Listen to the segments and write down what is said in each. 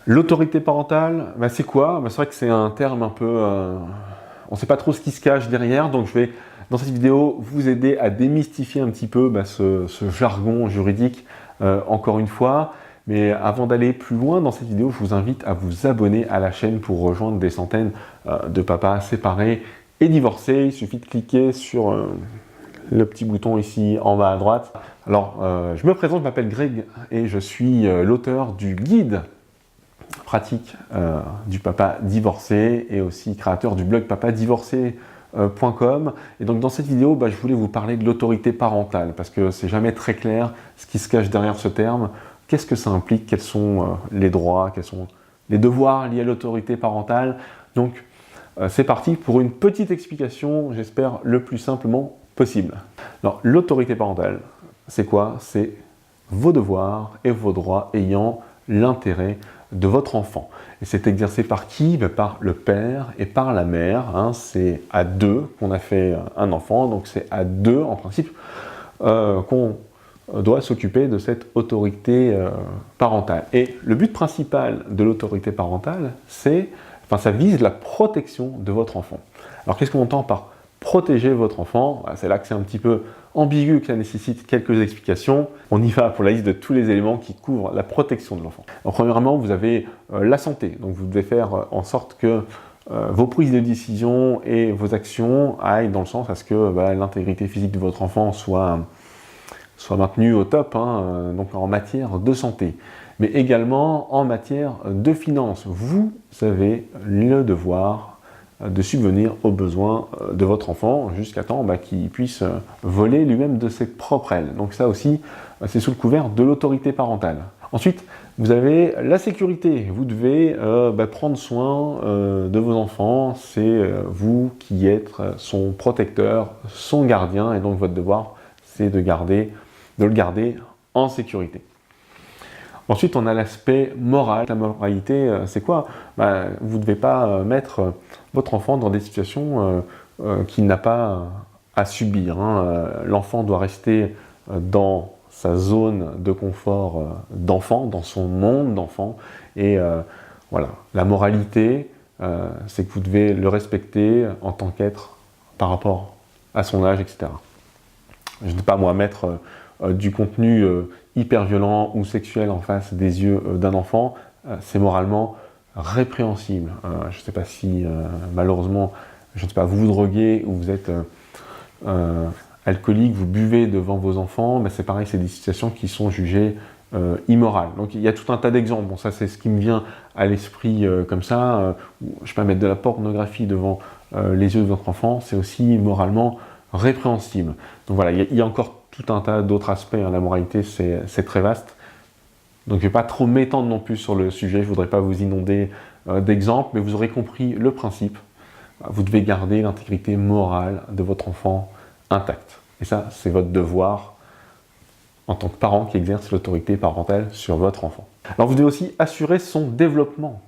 L'autorité parentale, c'est quoi? C'est vrai que c'est un terme un peu... on ne sait pas trop ce qui se cache derrière, donc je vais, dans cette vidéo, vous aider à démystifier un petit peu ce jargon juridique, encore une fois. Mais avant d'aller plus loin dans cette vidéo, je vous invite à vous abonner à la chaîne pour rejoindre des centaines de papas séparés et divorcés. Il suffit de cliquer sur le petit bouton ici en bas à droite. Alors, je me présente, je m'appelle Greg et je suis l'auteur du guide pratique du papa divorcé et aussi créateur du blog papadivorcé.com. Et donc dans cette vidéo, je voulais vous parler de l'autorité parentale parce que c'est jamais très clair ce qui se cache derrière ce terme. Qu'est-ce que ça implique? Quels sont les droits? Quels sont les devoirs liés à l'autorité parentale? Donc c'est parti pour une petite explication, j'espère le plus simplement possible. Alors l'autorité parentale, c'est quoi? C'est vos devoirs et vos droits ayant l'intérêt de votre enfant. Et c'est exercé par qui? Par le père et par la mère. C'est à deux qu'on a fait un enfant, donc c'est à deux en principe qu'on doit s'occuper de cette autorité parentale. Et le but principal de l'autorité parentale, ça vise la protection de votre enfant. Alors qu'est-ce qu'on entend par protéger votre enfant? C'est là que c'est un petit peu ambigu, que ça nécessite quelques explications. On y va pour la liste de tous les éléments qui couvrent la protection de l'enfant. Premièrement, vous avez la santé. Donc vous devez faire en sorte que vos prises de décision et vos actions aillent dans le sens à ce que l'intégrité physique de votre enfant soit maintenue au top, donc en matière de santé. Mais également en matière de finances. Vous avez le devoir de subvenir aux besoins de votre enfant jusqu'à temps qu'il puisse voler lui-même de ses propres ailes. Donc ça aussi, c'est sous le couvert de l'autorité parentale. Ensuite, vous avez la sécurité. Vous devez prendre soin de vos enfants. C'est vous qui êtes son protecteur, son gardien, et donc votre devoir, c'est de le garder en sécurité. Ensuite, on a l'aspect moral. La moralité, c'est quoi? Vous ne devez pas mettre votre enfant dans des situations qu'il n'a pas à subir. L'enfant doit rester dans sa zone de confort d'enfant, dans son monde d'enfant. Et voilà, la moralité, c'est que vous devez le respecter en tant qu'être par rapport à son âge, etc. Je ne vais pas, mettre du contenu hyper violent ou sexuel en face des yeux d'un enfant, c'est moralement répréhensible. Je ne sais pas si, malheureusement, vous vous droguez ou vous êtes alcoolique, vous buvez devant vos enfants, c'est pareil, c'est des situations qui sont jugées immorales. Donc il y a tout un tas d'exemples. Bon, ça c'est ce qui me vient à l'esprit comme ça. Je peux mettre de la pornographie devant les yeux de votre enfant, c'est aussi moralement répréhensible. Donc voilà, il y a encore tout un tas d'autres aspects. La moralité, c'est très vaste. Donc je ne vais pas trop m'étendre non plus sur le sujet, je ne voudrais pas vous inonder d'exemples, mais vous aurez compris le principe. Vous devez garder l'intégrité morale de votre enfant intacte. Et ça, c'est votre devoir en tant que parent qui exerce l'autorité parentale sur votre enfant. Alors vous devez aussi assurer son développement.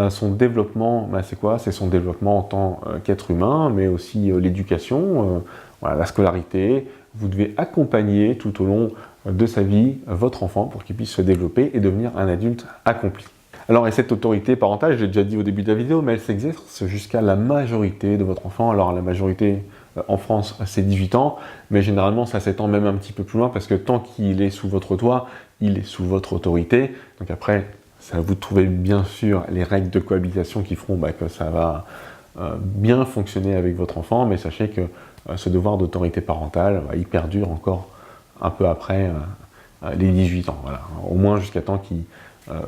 Son développement, c'est quoi? C'est son développement en tant qu'être humain, mais aussi l'éducation, la scolarité. Vous devez accompagner tout au long de sa vie votre enfant pour qu'il puisse se développer et devenir un adulte accompli. Alors, et cette autorité parentale, je l'ai déjà dit au début de la vidéo, mais elle s'exerce jusqu'à la majorité de votre enfant. Alors, la majorité en France, c'est 18 ans, mais généralement, ça s'étend même un petit peu plus loin parce que tant qu'il est sous votre toit, il est sous votre autorité. Donc après, ça vous trouvez bien sûr les règles de cohabitation qui feront que ça va bien fonctionner avec votre enfant, mais sachez que ce devoir d'autorité parentale, il perdure encore un peu après les 18 ans. Voilà. Au moins jusqu'à temps qu'il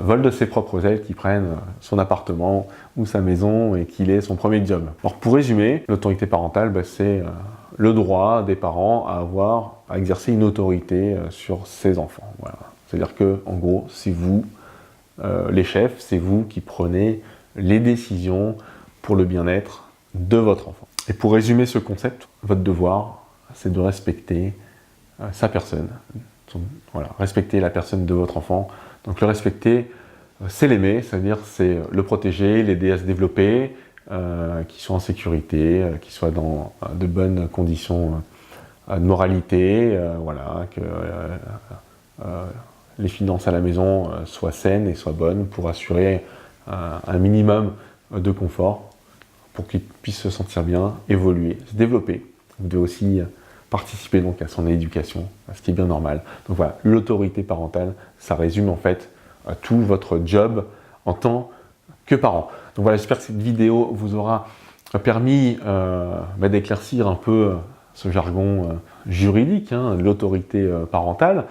vole de ses propres ailes, qu'il prenne son appartement ou sa maison et qu'il ait son premier job. Alors pour résumer, l'autorité parentale, c'est le droit des parents à exercer une autorité sur ses enfants. Voilà. C'est-à-dire que, en gros, c'est vous, les chefs, c'est vous qui prenez les décisions pour le bien-être de votre enfant. Et pour résumer ce concept, votre devoir, c'est de respecter sa personne. Respecter la personne de votre enfant. Donc le respecter, c'est l'aimer, c'est-à-dire c'est le protéger, l'aider à se développer, qu'il soit en sécurité, qu'il soit dans de bonnes conditions de moralité, les finances à la maison soient saines et soient bonnes pour assurer un minimum de confort pour qu'il puisse se sentir bien, évoluer, se développer. Vous devez aussi participer donc à son éducation, ce qui est bien normal. Donc voilà, l'autorité parentale, ça résume en fait tout votre job en tant que parent. Donc voilà, j'espère que cette vidéo vous aura permis d'éclaircir un peu ce jargon juridique, de l'autorité parentale.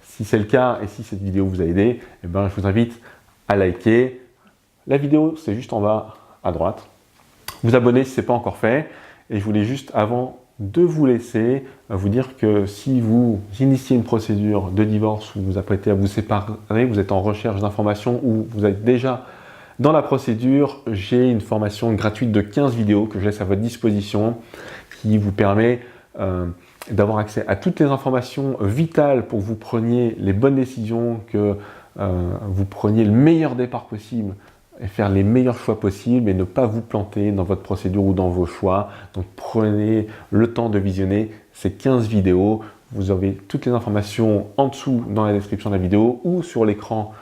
Si c'est le cas et si cette vidéo vous a aidé, je vous invite à liker. La vidéo, c'est juste en bas à droite. Vous abonner si ce n'est pas encore fait. Et je voulais juste, avant de vous laisser, vous dire que si vous initiez une procédure de divorce ou vous apprêtez à vous séparer, vous êtes en recherche d'informations ou vous êtes déjà dans la procédure, j'ai une formation gratuite de 15 vidéos que je laisse à votre disposition qui vous permet d'avoir accès à toutes les informations vitales pour que vous preniez les bonnes décisions, que vous preniez le meilleur départ possible et faire les meilleurs choix possibles et ne pas vous planter dans votre procédure ou dans vos choix. Donc prenez le temps de visionner ces 15 vidéos. Vous avez toutes les informations en dessous dans la description de la vidéo ou sur l'écran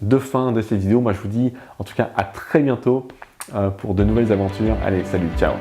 de fin de cette vidéo. Moi je vous dis en tout cas à très bientôt pour de nouvelles aventures. Allez, salut, ciao!